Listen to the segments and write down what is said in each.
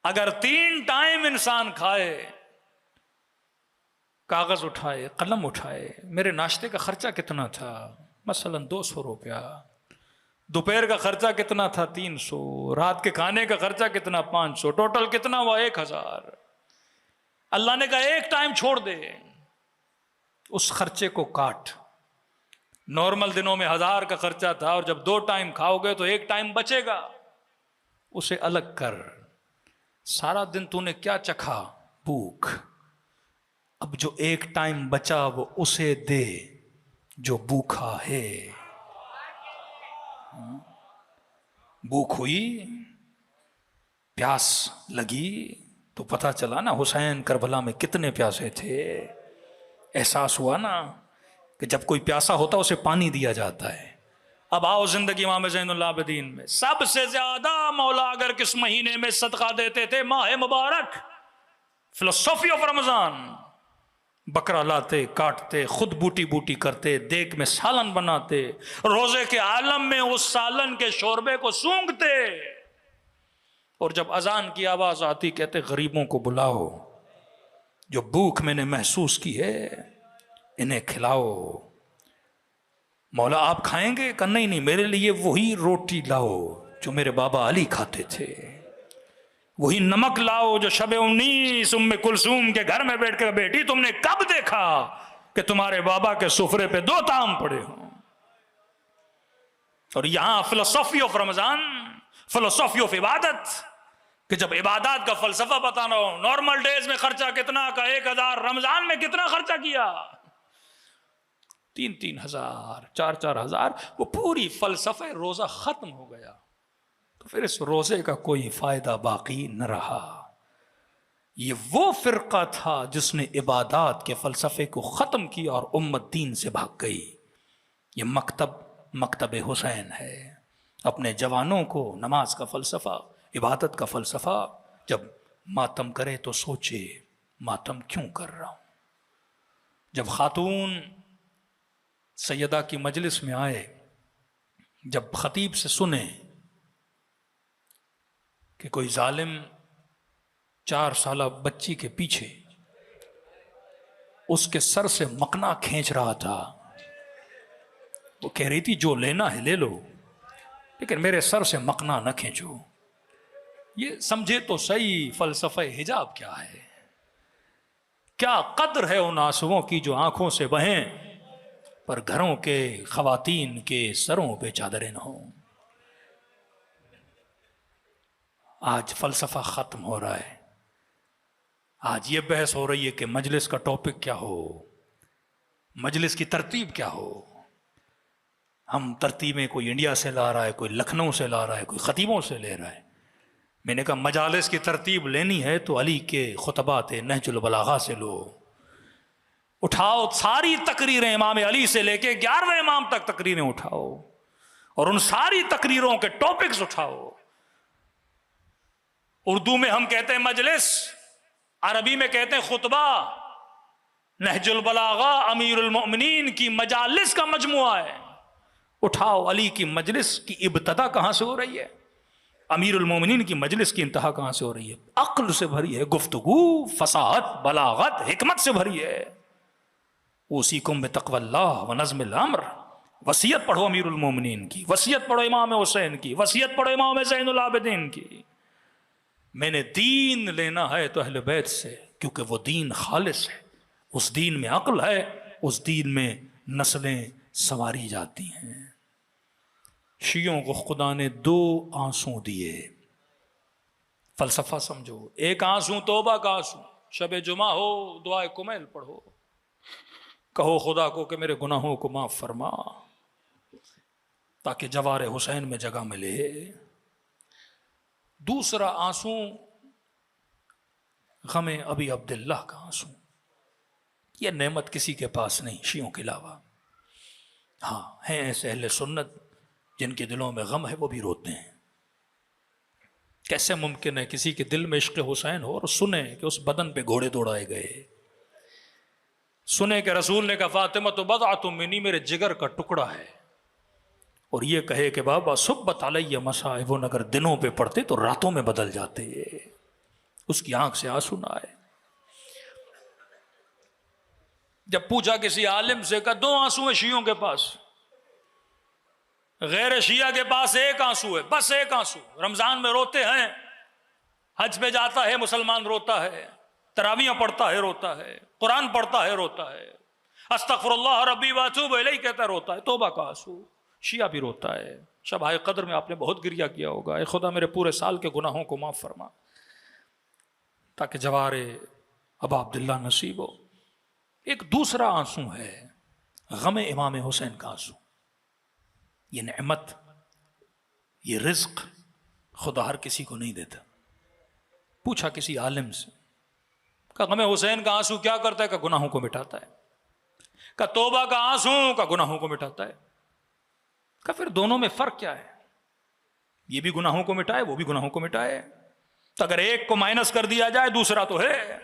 اگر 3 ٹائم انسان کھائے، کاغذ اٹھائے، قلم اٹھائے، میرے ناشتے کا خرچہ کتنا تھا؟ مثلا 200 روپیہ، دوپہر کا خرچہ کتنا تھا؟ 300، رات کے کھانے کا خرچہ کتنا؟ 500، ٹوٹل کتنا ہوا؟ 1000۔ اللہ نے کہا ایک ٹائم چھوڑ دے، اس خرچے کو کاٹ۔ نارمل دنوں میں 1000 کا خرچہ تھا، اور جب 2 ٹائم کھاؤ گے تو 1 ٹائم بچے گا، اسے الگ کر۔ سارا دن تو نے کیا چکھا؟ بھوک۔ اب جو 1 ٹائم بچا وہ اسے دے جو بھوکا ہے۔ بھوک ہوئی، پیاس لگی تو پتہ چلا نا حسین کربلا میں کتنے پیاسے تھے۔ احساس ہوا نا کہ جب کوئی پیاسا ہوتا اسے پانی دیا جاتا ہے۔ اب آؤ زندگی امام زین العابدین میں، سب سے زیادہ مولا اگر کس مہینے میں صدقہ دیتے تھے؟ ماہ مبارک، فلسفی آف رمضان۔ بکرا لاتے، کاٹتے، خود بوٹی بوٹی کرتے، دیگ میں سالن بناتے، روزے کے عالم میں اس سالن کے شوربے کو سونگھتے، اور جب اذان کی آواز آتی کہتے غریبوں کو بلاؤ، جو بھوک میں نے محسوس کی ہے انہیں کھلاؤ۔ مولا آپ کھائیں گے؟ کہ نہیں، میرے لیے وہی روٹی لاؤ جو میرے بابا علی کھاتے تھے، وہی نمک لاؤ جو شب 19 ام کلثوم کے گھر میں بیٹھ کر، بیٹی تم نے کب دیکھا کہ تمہارے بابا کے سفرے پہ 2 طعام پڑے ہوں؟ اور یہاں فلسفی آف رمضان، فلسفی آف عبادت، کہ جب عبادات کا فلسفہ بتانا ہو، نارمل ڈیز میں خرچہ کتنا کا 1000، رمضان میں کتنا خرچہ کیا؟ 3 ہزار، 4 ہزار، وہ پوری فلسفہ روزہ ختم ہو گیا، تو پھر اس روزے کا کوئی فائدہ باقی نہ رہا۔ یہ وہ فرقہ تھا جس نے عبادات کے فلسفے کو ختم کیا اور امت دین سے بھاگ گئی۔ یہ مکتب حسین ہے۔ اپنے جوانوں کو نماز کا فلسفہ، عبادت کا فلسفہ، جب ماتم کرے تو سوچے ماتم کیوں کر رہا ہوں۔ جب خاتون سیدہ کی مجلس میں آئے، جب خطیب سے سنے کہ کوئی ظالم 4 سالہ بچی کے پیچھے اس کے سر سے مکنا کھینچ رہا تھا، وہ کہہ رہی تھی جو لینا ہے لے لو لیکن میرے سر سے مکنا نہ کھینچو۔ یہ سمجھے تو صحیح فلسفہ حجاب کیا ہے، کیا قدر ہے ان آنسوؤں کی جو آنکھوں سے بہیں پر گھروں کے خواتین کے سروں پہ چادریں نہ ہوں۔ آج فلسفہ ختم ہو رہا ہے۔ آج یہ بحث ہو رہی ہے کہ مجلس کا ٹاپک کیا ہو، مجلس کی ترتیب کیا ہو۔ ہم ترتیبیں کوئی انڈیا سے لا رہا ہے، کوئی لکھنؤ سے لا رہا ہے، کوئی خطیبوں سے لے رہا ہے۔ میں نے کہا مجالس کی ترتیب لینی ہے تو علی کے خطبات نہج البلاغہ سے لو، اٹھاؤ ساری تقریریں امام علی سے لے کے 11ویں امام تک تقریریں اٹھاؤ، اور ان ساری تقریروں کے ٹاپکس اٹھاؤ۔ اردو میں ہم کہتے ہیں مجلس، عربی میں کہتے ہیں خطبہ۔ نہج البلاغہ امیر المؤمنین کی مجالس کا مجموعہ ہے۔ اٹھاؤ علی کی مجلس کی ابتدا کہاں سے ہو رہی ہے، امیر المومنین کی مجلس کی انتہا کہاں سے ہو رہی ہے؟ عقل سے بھری ہے، گفتگو، فصاحت، بلاغت، حکمت سے بھری ہے۔ اوصیکم بتقوی اللہ و نظم الامر۔ وصیت پڑھو امیر المومنین کی، وصیت پڑھو امام حسین کی، وصیت پڑھو امام زین العابدین کی۔ میں نے دین لینا ہے تو اہل بیت سے، کیونکہ وہ دین خالص ہے، اس دین میں عقل ہے، اس دین میں نسلیں سنواری جاتی ہیں۔ شیعوں کو خدا نے 2 آنسو دیے، فلسفہ سمجھو۔ ایک آنسو توبہ کا آنسو، شب جمعہ ہو دعائے کمیل پڑھو، کہو خدا کو کہ میرے گناہوں کو معاف فرما تاکہ جوار حسین میں جگہ ملے۔ دوسرا آنسو غم ابی عبداللہ کا آنسو۔ یہ نعمت کسی کے پاس نہیں شیعوں کے علاوہ۔ ہاں ہیں ایسے اہل سنت جن کے دلوں میں غم ہے، وہ بھی روتے ہیں۔ کیسے ممکن ہے کسی کے دل میں عشق حسین ہو اور سنے کہ اس بدن پہ گھوڑے دوڑائے گئے، سنے کہ رسول نے کہا فاطمہ تو بضعۃ منی، میرے جگر کا ٹکڑا ہے، اور یہ کہے کہ بابا صبت علیہ مصائب، اگر دنوں پہ پڑھتے تو راتوں میں بدل جاتے۔ اس کی آنکھ سے آنسو نہ آئے. جب پوچھا کسی عالم سے کہ 2 آنسو ہیں شیعوں کے پاس، غیر شیعہ کے پاس 1 آنسو ہے، بس 1 آنسو. رمضان میں روتے ہیں، حج پہ جاتا ہے مسلمان روتا ہے، تراویح پڑھتا ہے روتا ہے، قرآن پڑھتا ہے روتا ہے، استغفر اللہ ربی واتوب الیہ کہتا ہے روتا ہے، توبہ کا آنسو. شیعہ بھی روتا ہے. شب قدر میں آپ نے بہت گریہ کیا ہوگا، اے خدا میرے پورے سال کے گناہوں کو معاف فرما تاکہ جوار ابا عبداللہ نصیب ہو. ایک دوسرا آنسو ہے غم امام حسین کا آنسو. یہ نعمت، یہ رزق خدا ہر کسی کو نہیں دیتا. پوچھا کسی عالم سے کہ غم حسین کا آنسو کیا کرتا ہے؟ کہ گناہوں کو مٹاتا ہے. کہ توبہ کا آنسو کا گناہوں کو مٹاتا ہے. کہ پھر دونوں میں فرق کیا ہے؟ یہ بھی گناہوں کو مٹائے، وہ بھی گناہوں کو مٹائے. تو اگر ایک کو مائنس کر دیا جائے دوسرا تو ہے،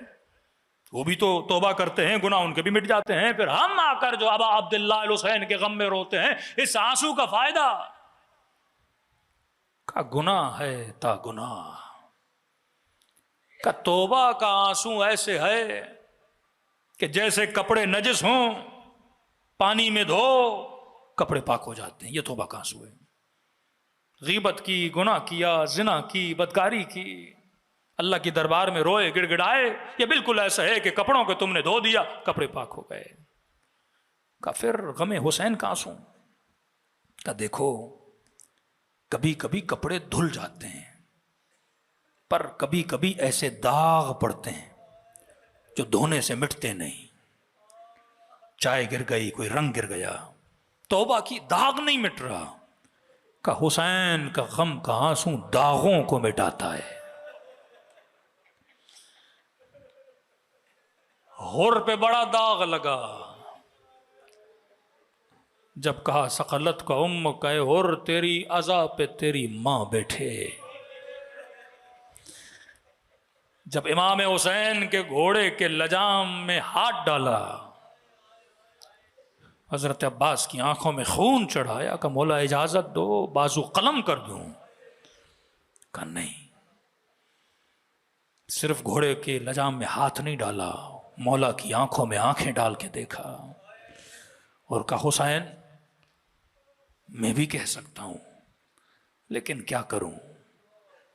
وہ بھی تو توبہ کرتے ہیں، گناہ ان کے بھی مٹ جاتے ہیں. پھر ہم آ کر جو ابا عبداللہ الحسین کے غم میں روتے ہیں، اس آنسو کا فائدہ کا گناہ ہے تا گناہ کا. توبہ کا آنسو ایسے ہے کہ جیسے کپڑے نجس ہوں، پانی میں دھو کپڑے پاک ہو جاتے ہیں. یہ توبہ کا آنسو ہے. غیبت کی، گناہ کیا، زنا کی، بدکاری کی، اللہ کی دربار میں روئے گڑ گڑائے، یہ بالکل ایسا ہے کہ کپڑوں کو تم نے دھو دیا، کپڑے پاک ہو گئے. کا پھر غم حسین کا آنسو کا دیکھو، کبھی کبھی کپڑے دھل جاتے ہیں، پر کبھی کبھی ایسے داغ پڑتے ہیں جو دھونے سے مٹتے نہیں. چائے گر گئی، کوئی رنگ گر گیا، توبہ کی، داغ نہیں مٹ رہا. کا حسین کا غم کا آنسو داغوں کو مٹاتا ہے. ہور پہ بڑا داغ لگا جب کہا ثقلت کا ام کہے ہور تیری عزا پہ تیری ماں بیٹھے. جب امام حسین کے گھوڑے کے لجام میں ہاتھ ڈالا، حضرت عباس کی آنکھوں میں خون چڑھایا کہ مولا اجازت دو بازو قلم کر دوں. کہا نہیں، صرف گھوڑے کے لجام میں ہاتھ نہیں ڈالا، مولا کی آنکھوں میں آنکھیں ڈال کے دیکھا اور کہا حسین میں بھی کہہ سکتا ہوں لیکن کیا کروں،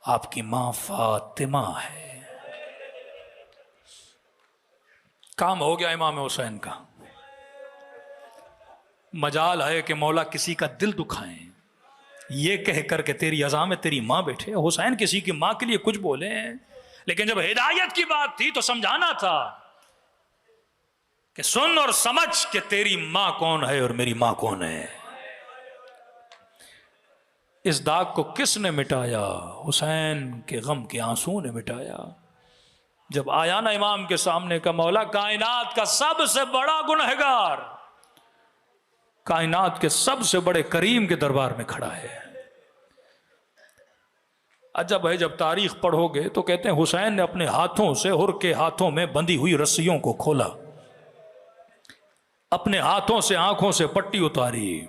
آپ کی ماں فاطمہ ہے. کام ہو گیا امام حسین کا. مجال ہے کہ مولا کسی کا دل دکھائیں یہ کہہ کر کہ تیری عزا میں تیری ماں بیٹھے. حسین کسی کی ماں کے لیے کچھ بولے ہیں، لیکن جب ہدایت کی بات تھی تو سمجھانا تھا کہ سن اور سمجھ کہ تیری ماں کون ہے اور میری ماں کون ہے. اس داغ کو کس نے مٹایا؟ حسین کے غم کے آنسو نے مٹایا. جب آیا نا امام کے سامنے کا مولا کائنات کا سب سے بڑا گنہگار، کائنات کے سب سے بڑے کریم کے دربار میں کھڑا ہے. عجب ہے، جب تاریخ پڑھو گے تو کہتے ہیں حسین نے اپنے ہاتھوں سے ہر کے ہاتھوں میں بندھی ہوئی رسیوں کو کھولا، اپنے ہاتھوں سے آنکھوں سے پٹی اتاری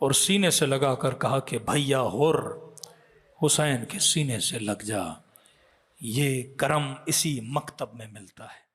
اور سینے سے لگا کر کہا کہ بھیا ہر حسین کے سینے سے لگ جا. یہ کرم اسی مکتب میں ملتا ہے.